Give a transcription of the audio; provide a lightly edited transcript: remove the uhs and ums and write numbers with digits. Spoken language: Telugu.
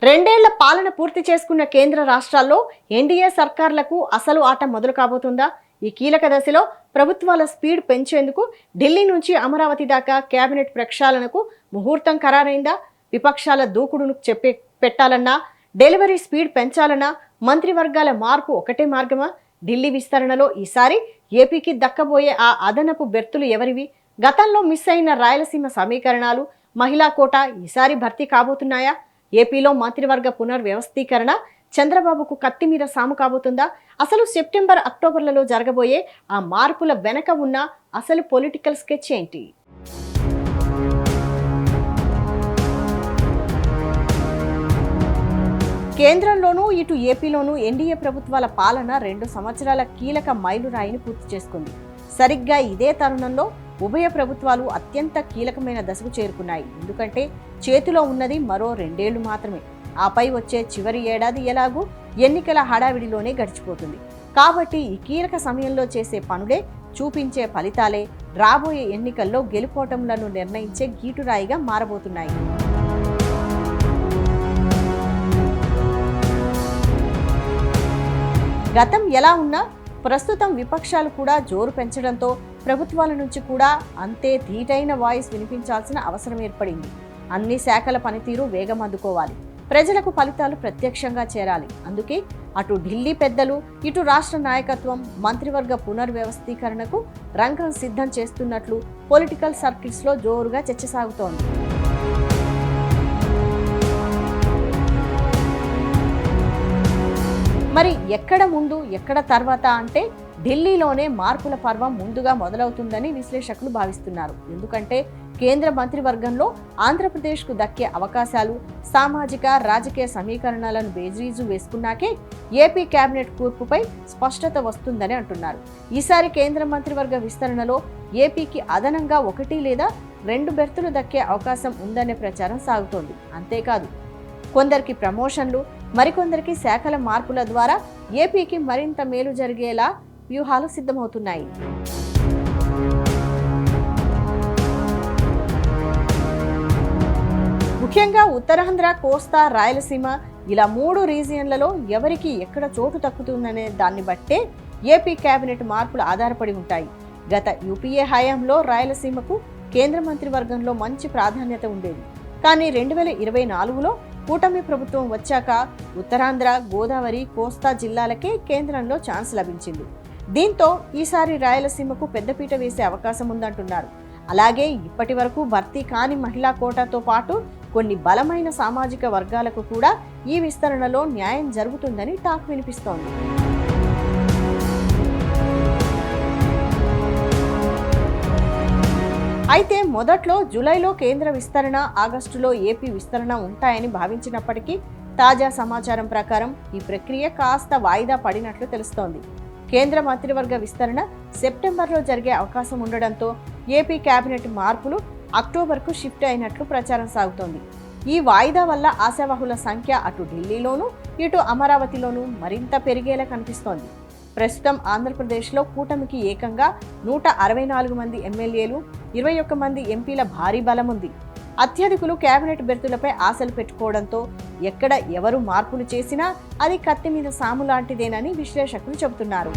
రెండేళ్ల పాలన పూర్తి చేసుకున్న కేంద్ర రాష్ట్రాల్లో ఎన్డీఏ సర్కార్లకు అసలు ఆట మొదలు కాబోతుందా? ఈ కీలక దశలో ప్రభుత్వాల స్పీడ్ పెంచేందుకు ఢిల్లీ నుంచి అమరావతి దాకా కేబినెట్ ప్రక్షాళనకు ముహూర్తం ఖరారైందా? విపక్షాల దూకుడును పెట్టాలన్నా, డెలివరీ స్పీడ్ పెంచాలన్నా మంత్రివర్గాల మార్పు ఒకటే మార్గమా? ఢిల్లీ విస్తరణలో ఈసారి ఏపీకి దక్కబోయే ఆ అదనపు బెర్తులు ఎవరివి? గతంలో మిస్ అయిన రాయలసీమ సమీకరణాలు, మహిళా కోటా ఈసారి భర్తీ కాబోతున్నాయా? ఏపీలో మంత్రివర్గ పునర్వ్యవస్థీకరణ చంద్రబాబుకు కత్తి మీద సాము కాబోతుందా? అసలు సెప్టెంబర్, అక్టోబర్లలో జరగబోయే ఆ మార్పుల వెనక ఉన్న అసలు పొలిటికల్ స్కెచ్ ఏంటి? కేంద్రంలోనూ ఇటు ఏపీలోనూ ఎన్డీఏ ప్రభుత్వాల పాలన 2 సంవత్సరాల కీలక మైలురాయిని పూర్తి చేసుకుంది. సరిగ్గా ఇదే తరుణంలో ఉభయ ప్రభుత్వాలు అత్యంత కీలకమైన దశకు చేరుకున్నాయి. ఎందుకంటే చేతిలో ఉన్నది మరో 2 ఏళ్లు మాత్రమే. ఆపై వచ్చే చివరి ఏడాది ఎలాగూ ఎన్నికల హడావిడిలోనే గడిచిపోతుంది. కాబట్టి ఈ కీలక సమయంలో చేసే పనులే, చూపించే ఫలితాలే రాబోయే ఎన్నికల్లో గెలుపోటములను నిర్ణయించే గీటురాయిగా మారబోతున్నాయి. గతం ఎలా ఉన్నా ప్రస్తుతం విపక్షాలు కూడా జోరు పెంచడంతో ప్రభుత్వాల నుంచి కూడా అంతే ధీటైన వాయిస్ వినిపించాల్సిన అవసరం ఏర్పడింది. అన్ని శాఖల పనితీరు వేగం అందుకోవాలి, ప్రజలకు ఫలితాలు ప్రత్యక్షంగా చేరాలి. అందుకే అటు ఢిల్లీ పెద్దలు, ఇటు రాష్ట్ర నాయకత్వం మంత్రివర్గ పునర్వ్యవస్థీకరణకు రంగం సిద్ధం చేస్తున్నట్లు పొలిటికల్ సర్కిల్స్లో జోరుగా చర్చ సాగుతోంది. మరి ఎక్కడ ముందు, ఎక్కడ తర్వాత అంటే ఢిల్లీలోనే మార్పుల పర్వం ముందుగా మొదలవుతుందని విశ్లేషకులు భావిస్తున్నారు. ఎందుకంటే కేంద్ర మంత్రివర్గంలో ఆంధ్రప్రదేశ్కు దక్కే అవకాశాలు, సామాజిక రాజకీయ సమీకరణాలను బేజీజు వేసుకున్నాకే ఏపీ కేబినెట్ కూర్పుపై స్పష్టత వస్తుందని అంటున్నారు. ఈసారి కేంద్ర మంత్రివర్గ విస్తరణలో ఏపీకి అదనంగా 1 లేదా 2 బెర్తులు దక్కే అవకాశం ఉందనే ప్రచారం సాగుతోంది. అంతేకాదు కొందరికి ప్రమోషన్లు, మరికొందరికి శాఖల మార్పుల ద్వారా ఏపీకి మరింత మేలు జరిగేలా వ్యూహాలు సిద్ధమవుతున్నాయి. ముఖ్యంగా ఉత్తరాంధ్ర, కోస్తా, రాయలసీమ ఇలా 3 రీజియన్లలో ఎవరికి ఎక్కడ చోటు తక్కుతుందనే దాన్ని బట్టే ఏపీ కేబినెట్ మార్పులు ఆధారపడి ఉంటాయి. గత యూపీఏ హయాంలో రాయలసీమకు కేంద్ర మంత్రివర్గంలో మంచి ప్రాధాన్యత ఉండేది. కానీ 2024లో కూటమి ప్రభుత్వం వచ్చాక ఉత్తరాంధ్ర, గోదావరి, కోస్తా జిల్లాలకే కేంద్రంలో ఛాన్స్ లభించింది. దీంతో ఈసారి రాయలసీమకు పెద్దపీట వేసే అవకాశం ఉందంటున్నారు. అలాగే ఇప్పటి వరకు భర్తీ కాని మహిళా కోటాతో పాటు కొన్ని బలమైన సామాజిక వర్గాలకు కూడా ఈ విస్తరణలో న్యాయం జరుగుతుందని టాక్ వినిపిస్తోంది. అయితే మొదట్లో జూలైలో కేంద్ర విస్తరణ, ఆగస్టులో ఏపీ విస్తరణ ఉంటాయని భావించినప్పటికీ తాజా సమాచారం ప్రకారం ఈ ప్రక్రియ కాస్త వాయిదా పడినట్లు తెలుస్తోంది. కేంద్ర మంత్రివర్గ విస్తరణ సెప్టెంబర్లో జరిగే అవకాశం ఉండడంతో ఏపీ కేబినెట్ మార్పులు అక్టోబర్కు షిఫ్ట్ అయినట్లు ప్రచారం సాగుతోంది. ఈ వాయిదా వల్ల ఆశావహుల సంఖ్య అటు ఢిల్లీలోనూ, ఇటు అమరావతిలోనూ మరింత పెరిగేలా కనిపిస్తోంది. ప్రస్తుతం ఆంధ్రప్రదేశ్లో కూటమికి ఏకంగా 164 మంది ఎమ్మెల్యేలు, 21 మంది ఎంపీల భారీ బలం ఉంది. అత్యధికులు కేబినెట్ బెర్తులపై ఆశలు పెట్టుకోవడంతో ఎక్కడ ఎవరు మార్పులు చేసినా అది కత్తి మీద సాము లాంటిదేనని విశ్లేషకులు చెబుతున్నారు.